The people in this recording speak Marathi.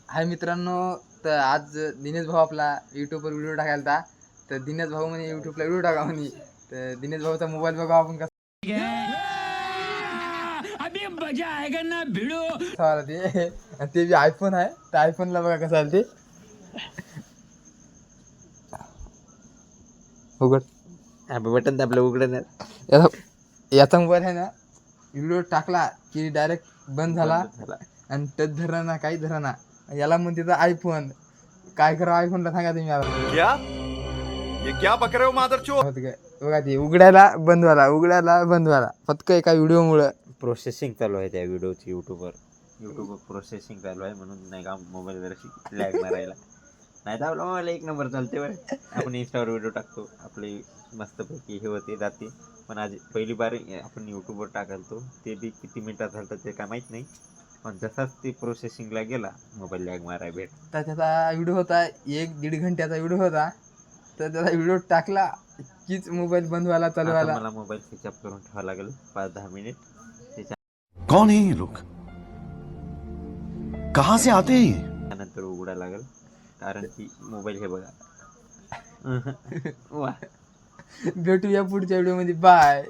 हाय मित्रांनो, तर आज दिनेश भाऊ आपला यूट्यूबवर व्हिडिओ टाकायला. तर दिनेश भाऊ म्हणे यूट्यूबला व्हिडिओ टाका म्हणे. तर दिनेश भाऊचा मोबाईल बघा आपण कसा अभी मजा आएगा ना भिडो. ते बी आयफोन आहे. तर आयफोनला बघा कसं आलं ते. उघड बटन दाबलं उघडणार. याचा मोबाईल आहे ना, व्हिडिओ टाकला की डायरेक्ट बंद झाला आणि टच धरा ना काही धरा ना. याला म्हणते तर आयफोन. काय करा आयफोनला सांगा तुम्ही आता. क्या बक रहे हो मादरचोद. बघा ते उघडायला बंद झाला फक्त एका व्हिडिओमुळं. प्रोसेसिंग चालू आहे त्या व्हिडिओची युट्यूबवर प्रोसेसिंग चालू आहे म्हणून नाही का मोबाईल जराशी लॅग मारायला. नाही तर आपला मोबाईल एक नंबर चालते बरं. आपण इंस्टावर व्हिडिओ टाकतो आपले मस्तपैकी हे होते जाते. पण आज पहिली बार आपण यूट्यूबवर टाकलतो ते बी किती मिनिटात झालं ते काय माहीत नाही. पण जसाच ते प्रोसेसिंगला गेला मोबाईल लॅग मारायला भेट. तर त्याचा व्हिडिओ होता 1-1.5 घंट्याचा व्हिडिओ होता. तर त्याचा व्हिडिओ टाकला कीच मोबाईल बंद व्हायला चालू आता व्हायला. मला मोबाईल स्विच ऑफ करून ठेवावा लागेल 5-10 मिनिट. कौन है ये लोग, कहाँ से आते हैं ये? त्यानंतर उघडायला लागेल कारण की मोबाईल हे बघा. वा भेटूया पुढच्या व्हिडिओमध्ये. बाय.